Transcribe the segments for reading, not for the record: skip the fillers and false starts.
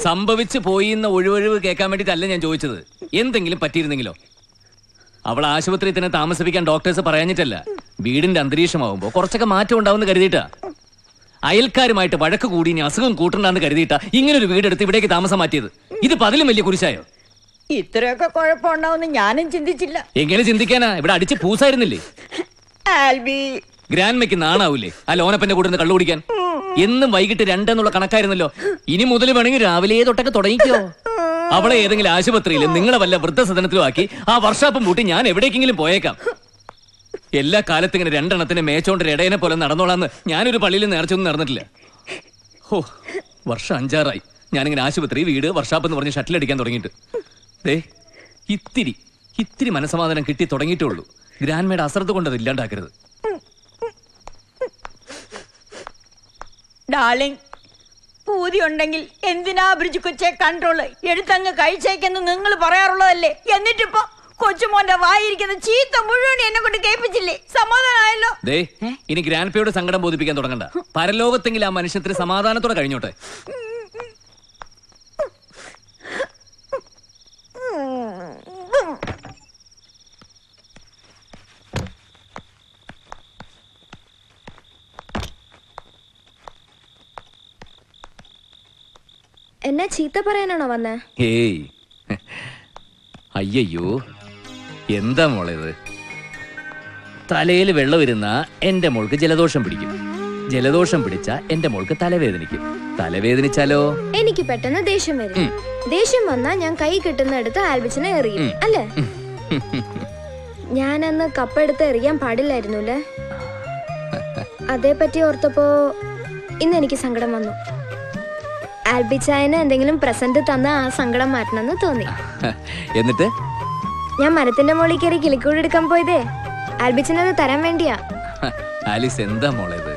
സംഭവിച്ചു പോയി എന്ന ഒഴിവൊഴിവ് കേൾക്കാൻ വേണ്ടിയിട്ടല്ല ഞാൻ ചോദിച്ചത്. എന്തെങ്കിലും പറ്റിയിരുന്നെങ്കിലോ? അവൾ ആശുപത്രിയിൽ തന്നെ താമസിപ്പിക്കാൻ ഡോക്ടേഴ്സ് പറയാഞ്ഞിട്ടല്ല. വീടിന്റെ അന്തരീക്ഷമാവുമ്പോ കുറച്ചൊക്കെ മാറ്റം ഉണ്ടാവും കരുതിയിട്ടാ. അയൽക്കാരുമായിട്ട് വഴക്ക് കൂടി ഇനി അസുഖം കൂട്ടണ്ടെന്ന് കരുതിയിട്ടാ ഇങ്ങനൊരു വീടെടുത്ത് ഇവിടേക്ക് താമസം മാറ്റിയത്. ഇതിപ്പോ അതിലും വലിയ കുരിശായോ? ഇത്രയൊക്കെ കുഴപ്പമുണ്ടാവുമെന്ന് ഞാനും ചിന്തിച്ചില്ല. എങ്ങനെ ചിന്തിക്കാനാ? ഇവിടെ അടിച്ച് പൂസായിരുന്നില്ലേ? ഗ്രാൻഡ്മയ്ക്ക് നാണാവൂലേ ആ ലോനപ്പന്റെ കൂടെ നിന്ന് കള്ളു കുടിക്കാൻ? എന്നും വൈകിട്ട് 2 എന്നുള്ള കണക്കായിരുന്നല്ലോ. ഇനി മുതൽ വേണമെങ്കിൽ രാവിലെ തൊട്ടൊക്കെ തുടങ്ങിക്കോ. അവളെ ഏതെങ്കിലും ആശുപത്രിയിൽ നിങ്ങളെ വല്ല വൃദ്ധസദനത്തിലും ആക്കി ആ വർഷാപ്പും പൂട്ടി ഞാൻ എവിടേക്കെങ്കിലും പോയേക്കാം. എല്ലാ കാലത്തും ഇങ്ങനെ 2 എണ്ണത്തിന് മേച്ചോണ്ട് ഇടയനെ പോലെ നടന്നോളാന്ന് ഞാനൊരു പള്ളിയിൽ നേർച്ചൊന്നും നടന്നിട്ടില്ല. ഓ, വർഷം 5 ആയി ഞാനിങ്ങനെ ആശുപത്രി, വീട്, വർഷാപ്പ് എന്ന് പറഞ്ഞ് ഷട്ടിലടിക്കാൻ തുടങ്ങിയിട്ട്. ഇത്തിരി മനസമാധാനം കിട്ടി തുടങ്ങിയിട്ടേ ഉള്ളൂ. ഗ്രാൻഡ്മയുടെ അശ്രദ്ധ കൊണ്ടത് ഇല്ലാണ്ടാക്കരുത്. ഡാർലിംഗ്, പൂതി ഉണ്ടെങ്കിൽ എന്തിനാ ബ്രിഡ്ജ് കൊച്ചെ കൺട്രോള് എടുത്തങ്ങ് കഴിച്ചേക്കെന്ന് നിങ്ങൾ പറയാറുള്ളതല്ലേ? എന്നിട്ടിപ്പോ കൊച്ചുമോന്റെ വായിരിക്കുന്ന ചീത്ത മുഴുവൻ എന്നെ കൊണ്ട് കേൾപ്പിച്ചില്ലേ? സമാധാനമായല്ലോ. ഇനി ഗ്രാൻഡ്പയുടെ സങ്കടം ബോധിപ്പിക്കാൻ തുടങ്ങണ്ട. പരലോകത്തെങ്കിലും ആ മനുഷ്യത്തിന് സമാധാനത്തോടെ കഴിഞ്ഞോട്ടെ. എന്നെ ചീത്ത പറയാനാണോ വന്നേ? ഏയ്, അയ്യോ, എന്താ മോളേത്? തലയിൽ വെള്ളം വരുന്ന എന്റെ മോൾക്ക് ജലദോഷം പിടിക്കും. ജലദോഷം പിടിച്ച എന്റെ മോൾക്ക് തലവേദനിക്കും. തലവേദനിച്ചാലോ എനിക്ക് പെട്ടെന്ന് ദേഷ്യം വരും. ദേഷ്യം വന്നാ ഞാൻ കൈ കിട്ടുന്നിടത്ത് ആൽബിച്ചിനെ എറിയും, അല്ലേ? ഞാനന്ന് കപ്പെടുത്ത് എറിയാൻ പാടില്ലായിരുന്നു അല്ലേ? അതേപറ്റി ഓർത്തപ്പോ ഇന്ന് എനിക്ക് സങ്കടം വന്നു. ആൽബിച്ചായന് എന്തെങ്കിലും പ്രസന്റ് തന്ന ആ സങ്കടം മാറ്റണമെന്ന് തോന്നി. എന്നിട്ട് ഞാൻ മരത്തിന്റെ മുകളിൽ കയറി കിളിക്കൂട് എടുക്കാൻ പോയതേ ആൽബിച്ചിനത് തരാൻ വേണ്ടിയാ. ആലിസ്, എന്താ മോളേത്?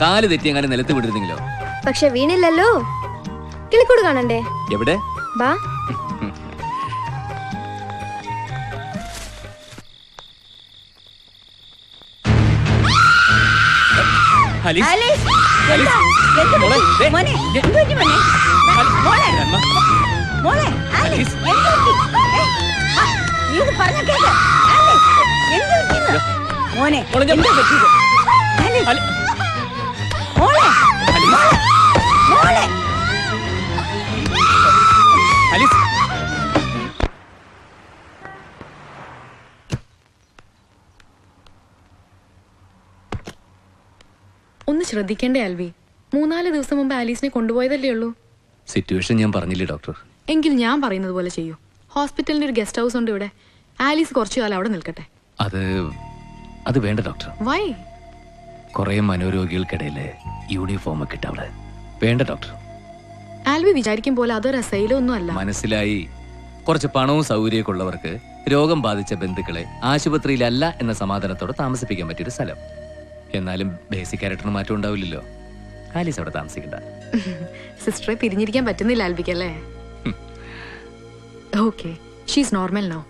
കാല് തെറ്റിയങ്ങനെ നിലത്ത് വിടുന്നെങ്കിലോ? പക്ഷെ വീണില്ലല്ലോ. കിളിക്കൂട് കാണണ്ടേ? എവിടെ? ബാ. ഒന്ന് ശ്രദ്ധിക്കണ്ടേ ആൽവി? 3-4 ദിവസം മുമ്പ് ആലീസിനെ കൊണ്ടുപോയതല്ലേ ഉള്ളൂ. സിറ്റുവേഷൻ ഞാൻ പറഞ്ഞില്ലേ ഡോക്ടർ? എങ്കിൽ ഞാൻ പറയുന്നത് പോലെ ചെയ്യൂ. ഹോസ്പിറ്റലിന് ഒരു ഗസ്റ്റ് ഹൗസ് ഉണ്ട് ഇവിടെ. ആലീസ് കുറച്ചു കാലം അവിടെ നിൽക്കട്ടെ. അത് വേണ്ട ഡോക്ടർ. വൈ? കുറെ മനോരോഗികൾക്കിടയില് യൂണിഫോം ഒക്കെ ഇട്ട് അവിടെ വേണ്ട ഡോക്ടർ. ആൽവി വിചാരിക്കും പോലെ അതൊരു അസൈലം ഒന്നും അല്ല. മനസ്സിലായി. കുറച്ച് പണവും സൗകര്യമൊക്കെ ഉള്ളവർക്ക് രോഗം ബാധിച്ച ബന്ധുക്കളെ ആശുപത്രിയിലല്ല എന്ന സമാധാനത്തോടെ താമസിപ്പിക്കാൻ പറ്റിയൊരു സ്ഥലം. എന്നാലും ബേസിക് ക്യാരക്ടറിന് മാറ്റം ഉണ്ടാവില്ലല്ലോ. ആലീസ് അവിടെ താമസിക്കണ്ട. സിസ്റ്ററെ പിരിഞ്ഞിരിക്കാൻ പറ്റുന്നില്ല ആൽബിക്കല്ലേ? Okay, she's normal now.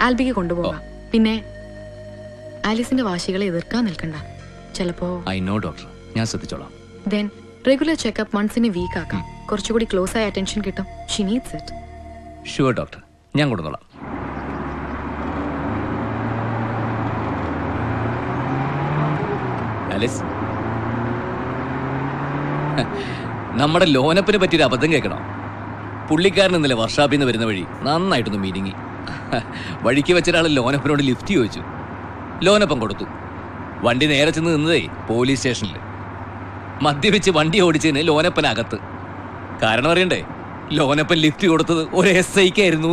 ആൽബിക്ക് കൊണ്ടുപോകാം. പിന്നെ ആലീസിന്റെ വാശികളെ എതിർക്കാൻ നിൽക്കണ്ട. ചിലപ്പോ ഐ നോ ഡോക്ടർ, ഞാൻ ശ്രദ്ധിച്ചോളാം. ദെൻ റെഗുലർ ചെക്കപ്പ് മന്ത്സിനെ വീക്ക് ആക്കാം. കുറച്ചുകൂടി ക്ലോസ് ആയ അറ്റൻഷൻ കിട്ടും. She needs it. Sure doctor, ഞാൻ കൊണ്ടുവന്നോളാം. ആലിസ്, നമ്മുടെ ലോനപ്പിനെ പറ്റിയൊരു അബദ്ധം കേൾക്കണം. പുള്ളിക്കാരൻ ഇന്നലെ വർഷാപ്പിൽ നിന്ന് വരുന്ന വഴി നന്നായിട്ടൊന്ന് മീറ്റിങ്ങി. വഴിക്ക് വെച്ചൊരാൾ ലോനപ്പനോട് ലിഫ്റ്റ് ചോദിച്ചു. ലോനപ്പൻ കൊടുത്തു. വണ്ടി നേരെ ചെന്ന് നിന്നതേ പോലീസ് സ്റ്റേഷനിൽ. മദ്യപിച്ച് വണ്ടി ഓടിച്ചതിന് ലോനപ്പനകത്ത്. കാരണം അറിയണ്ടേ? ലോനപ്പൻ ലിഫ്റ്റ് കൊടുത്തത് ഒരു SI ക്കായിരുന്നു.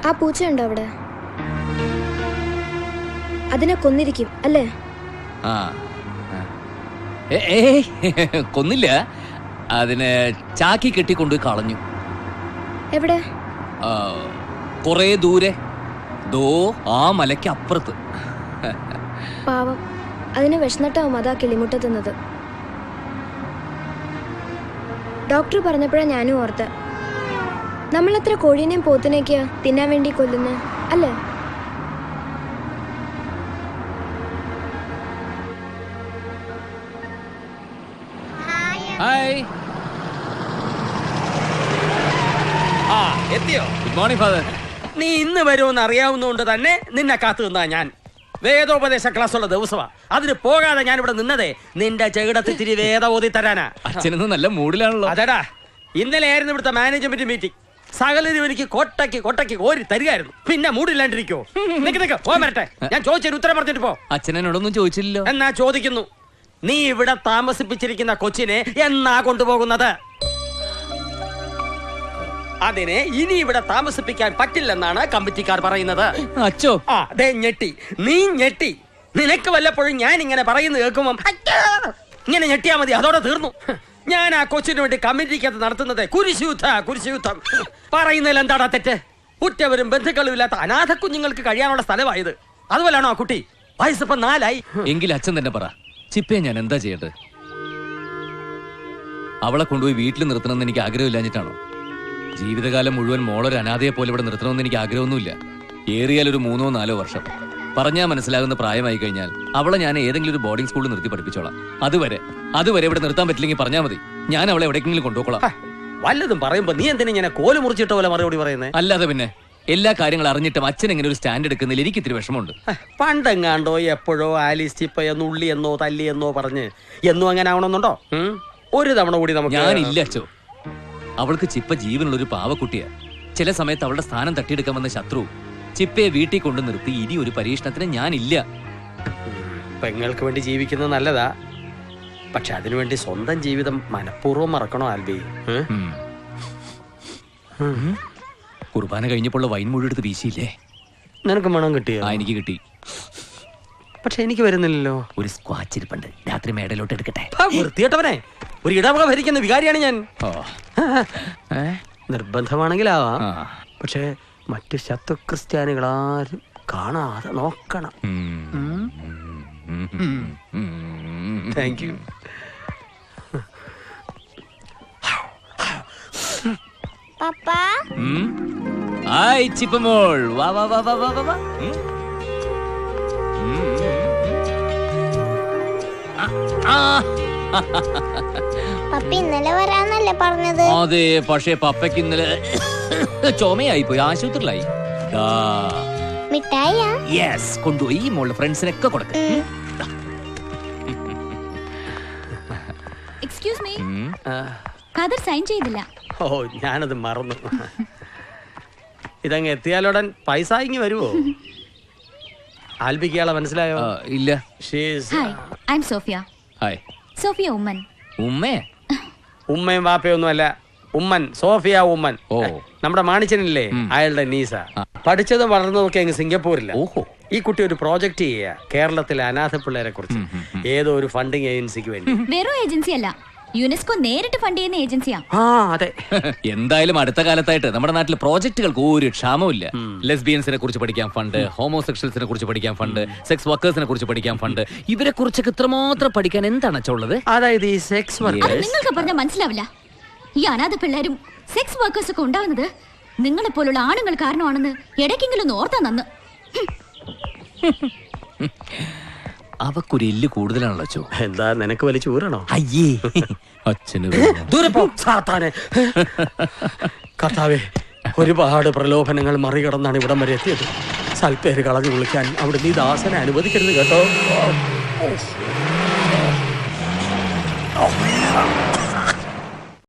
ആ പൂച്ചയുണ്ടോ അവിടെ? അതിനെ കൊന്നിരിക്കും അല്ലേ? ആ, കൊന്നില്ല. അതിനെ ചാക്കി കെട്ടിക്കൊണ്ടുപോയി കളഞ്ഞു. എവിടെ? കൊറേ ദൂരെ, ദോ ആ മലയ്ക്ക് അപ്പുറത്ത്. പാവം, അതിന് വിഷന്നിട്ടാവും അതാ കിളിമുട്ടത്തുന്നത്. ഡോക്ടർ പറഞ്ഞപ്പോഴാ ഞാനും ഓർത്ത്, നമ്മളെത്ര കോഴീനെയും പോത്തിനെയൊക്കെയാ തിന്നാൻ വേണ്ടി കൊല്ലുന്നേ അല്ലേ? ഹായ്. ആ എത്തിയോ? Good morning father. നീ ഇന്ന് വരുമെന്ന് അറിയാവുന്നതുകൊണ്ട് തന്നെ നിന്നെ കാത്തു നിന്നാ ഞാൻ. വേദോപദേശ ക്ലാസ് ഉള്ള ദിവസമാ. അതിന് പോകാതെ ഞാൻ ഇവിടെ നിന്നതേ നിന്റെ ചെകിടത്ത് ഇത്തിരി വേദ ഓതി തരാനാ. അച്ഛനൊന്ന് നല്ല മൂഡിലാണല്ലോ. അതെടാ, ഇന്നലെ ആയിരുന്നു ഇവിടുത്തെ മാനേജ്മെന്റ് മീറ്റിംഗ്. സകലരും എനിക്ക് കൊട്ടയ്ക്ക് കോരി തരികയായിരുന്നു. പിന്നെ മൂടില്ലാണ്ടിരിക്കോ? നിക്ക് പോ വരട്ടെ. ഞാൻ ചോദിച്ചൊരു ഉത്തരം പറഞ്ഞിട്ട് പോ. അച്ഛനോടൊന്നും ചോദിച്ചില്ലല്ലോ. എന്നാ ചോദിക്കുന്നു, നീ ഇവിടെ താമസിപ്പിച്ചിരിക്കുന്ന കൊച്ചിനെ എന്നാ കൊണ്ടുപോകുന്നത്? അതിനെ ഇനി ഇവിടെ താമസിപ്പിക്കാൻ പറ്റില്ലെന്നാണ് കമ്മിറ്റിക്കാർ പറയുന്നത്. അച്ഛോ. ആ ദേ ഞെട്ടി, നീ ഞെട്ടി. നിനക്ക് വല്ലപ്പോഴും ഞാൻ ഇങ്ങനെ പറയുന്നത് കേൾക്കുമ്പോ ഇങ്ങനെ ഞെട്ടിയാ മതി, അതോടെ തീർന്നു. ഞാൻ ആ കൊച്ചിന് വേണ്ടി കമ്മിറ്റിക്കകത്ത് നടത്തുന്നത് കുരിശുയുദ്ധം. പറയുന്നതിൽ എന്താടാ തെറ്റ്? ഉറ്റവരും ബന്ധുക്കളും ഇല്ലാത്ത അനാഥ കുഞ്ഞുങ്ങൾക്ക് കഴിയാനുള്ള സ്ഥലമായത്. അതുപോലാണോ ആ കുട്ടി? വയസ്സിപ്പം 4 ആയി. എങ്കിൽ അച്ഛൻ തന്നെ പറ, ചിപ്പയെ ഞാൻ എന്താ ചെയ്യട്ടെ? അവളെ കൊണ്ടുപോയി വീട്ടിൽ നിർത്തണമെന്ന് എനിക്ക് ആഗ്രഹമില്ലാഞ്ഞിട്ടാണോ? ജീവിതകാലം മുഴുവൻ മോളൊരു അനാഥയെ പോലെ ഇവിടെ നിർത്തണമെന്ന് എനിക്ക് ആഗ്രഹമൊന്നുമില്ല. ഏറിയാൽ ഒരു 3-4 വർഷം. പറഞ്ഞാൽ മനസ്സിലാകുന്ന പ്രായമായി കഴിഞ്ഞാൽ അവളെ ഞാൻ ഏതെങ്കിലും ഒരു ബോർഡിംഗ് സ്കൂളിൽ നിർത്തി പഠിപ്പിച്ചോളാം. അതുവരെ ഇവിടെ നിർത്താൻ പറ്റില്ലെങ്കിൽ പറഞ്ഞാൽ മതി, ഞാൻ അവളെ എവിടേക്കെങ്കിലും കൊണ്ടുപോകോളാം. വല്ലതും പറയുമ്പോ നീ എന്തിനാ ഇങ്ങനെ കോല് മുറിച്ചിട്ട പോലെ മറുപടി പറയുന്നേ? അല്ലാതെ പിന്നെ എല്ലാ കാര്യങ്ങളും അറിഞ്ഞിട്ടും അച്ഛൻ ഇങ്ങനെ ഒരു സ്റ്റാൻഡ് എടുക്കുന്നതിൽ എനിക്ക് ഇത്തിരി വിഷമമുണ്ട്. പണ്ടെങ്ങാണ്ടോ എപ്പോഴോ ആലീസ് ചിപ്പയെ നുള്ളിയെന്നോ തല്ലിയെന്നോ പറഞ്ഞ് എന്നും അങ്ങനെ ആവണമെന്നുണ്ടോ? ഒരു തവണ കൂടി നമുക്ക്. ഞാനില്ല അച്ഛോ. അവൾക്ക് ചിപ്പ ജീവനുള്ളൊരു പാവക്കുട്ടിയാ. ചില സമയത്ത് അവളുടെ സ്ഥാനം തട്ടിയെടുക്കാൻ വന്ന ശത്രു ചിപ്പയെ വീട്ടിൽ കൊണ്ടു നിർത്തി ഇനി ഒരു പരീക്ഷണത്തിന് ഞാനില്ല. പെങ്ങൾക്ക് വേണ്ടി ജീവിക്കുന്നത് നല്ലതാ, പക്ഷെ അതിനുവേണ്ടി സ്വന്തം ജീവിതം മനഃപൂർവ്വം മറക്കണോ ആൽബി? കുർബാന കഴിഞ്ഞപ്പോൾ വൈൻ മുഴുവൻ എടുത്ത് വീശിയില്ലേ? നിനക്ക് മണം കിട്ടിയോ? എനിക്ക് കിട്ടി, പക്ഷെ എനിക്ക് വരുന്നില്ലല്ലോ. ഒരു സ്ക്വാച്ച് ഇരിപ്പുണ്ട്, രാത്രി മേടയിലോട്ട് എടുക്കട്ടെ? വൃത്തിയേട്ടവനെ, ഒരു ഇടവക ഭരിക്കുന്ന വികാരിയാണ് ഞാൻ. നിർബന്ധമാണെങ്കിലാവാം, പക്ഷെ മറ്റു ശത്രു ക്രിസ്ത്യാനികളാരും കാണാതെ നോക്കണം. Thank you. ഹായ് ചിപ്പമോൾ, വാ വാ വാ വാ വാ വാ. പപ്പ ഇന്നലെ വരാന്നല്ലേ പറഞ്ഞത്? അതെ, പക്ഷേ പപ്പയ്ക്ക് ഇന്നലെ ചുമയായി പോയി, ആശുപത്രിയിലായി. മിഠായിയാ? യെസ്, കൊണ്ടുപോയി മോളുടെ ഫ്രണ്ട്സിനൊക്കെ കൊടുക്ക. എക്സ്ക്യൂസ് മീ, ഖാദർ സൈൻ ചെയ്തില്ല. ഓ, ഞാനത് മറന്നു. ഇതങ്ങ് എത്തിയാലുടൻ പൈസ ഇങ്ങ് വരുവോ? ആൽബിക്കയാളെ മനസ്സിലായോ? ഇല്ല. Hi, I am Sofia. Hi. Sofia Oommen. ഉമ്മേ? ഉമ്മയും വാപ്പയൊന്നും അല്ല, ഉമ്മൻ, സോഫിയ ഉമ്മൻ. ഓ, നമ്മുടെ മാണിച്ചനില്ലേ, അയാളുടെ നീസ. പഠിച്ചതും വളർന്നതൊക്കെ അങ്ങ് സിംഗപ്പൂരില്ല. ഓഹോ. ഈ കുട്ടി ഒരു പ്രോജക്റ്റ് ചെയ്യുക കേരളത്തിലെ അനാഥ പിള്ളേരെ കുറിച്ച്, ഏതോ ഒരു ഫണ്ടിങ് ഏജൻസിക്ക് വേണ്ടി. വെറും ഏജൻസി അല്ല, യുനെസ്കോ നേരിട്ട് ഫണ്ട് ചെയ്യുന്ന ഏജൻസിയാ. ആ അതെ. എന്തായാലും അടുത്ത കാലത്തായിട്ട് നമ്മുടെ നാട്ടിലെ പ്രോജക്റ്റുകൾക്ക് ഒരു ക്ഷാമമില്ല. ലെസ്ബിയൻസിനെ കുറിച്ച് പഠിക്കാൻ ഫണ്ട്, ഹോമോസെക്ഷൽസിനെ കുറിച്ച് പഠിക്കാൻ ഫണ്ട്, സെക്സ് വർക്കേഴ്സിനെ കുറിച്ച് പഠിക്കാൻ ഫണ്ട്. ഇവരെ കുറിച്ചൊക്കെ ഇത്രമാത്രം പഠിക്കാൻ എന്താണ് ഉള്ളത്? അതായത് ഈ സെക്സ് വർക്കേഴ്സ്. നിങ്ങൾക്ക് പറഞ്ഞാൽ മനസ്സിലാവില്ല. ഈ അനാഥ പിള്ളേരും സെക്സ് വർക്കേഴ്സ് ഒക്കെ ഉണ്ടാവുന്നത് നിങ്ങളെ പോലുള്ള ആണുങ്ങൾ കാരണമാണെന്ന് ഇടയ്ക്കെങ്കിലും ഒന്ന് ഓർത്താ നന്ന്. അവക്കൊരു എല്ല് കൂടുതലാണല്ലോ അച്ഛോ. എന്താ നിനക്ക് വലിച്ചു ഊരണോ? അയ്യേ, അച്ഛന് ദൂരെ പോ സാത്താനെ. കർത്താവേ, ഒരുപാട് പ്രലോഭനങ്ങൾ മറികടന്നാണ് ഇവിടം വരെ എത്തിയത്. സൽപ്പേര് കളഞ്ഞു വിളിക്കാൻ അവിടെ നീ ദാസനെ അനുവദിക്കരുത് കേട്ടോ.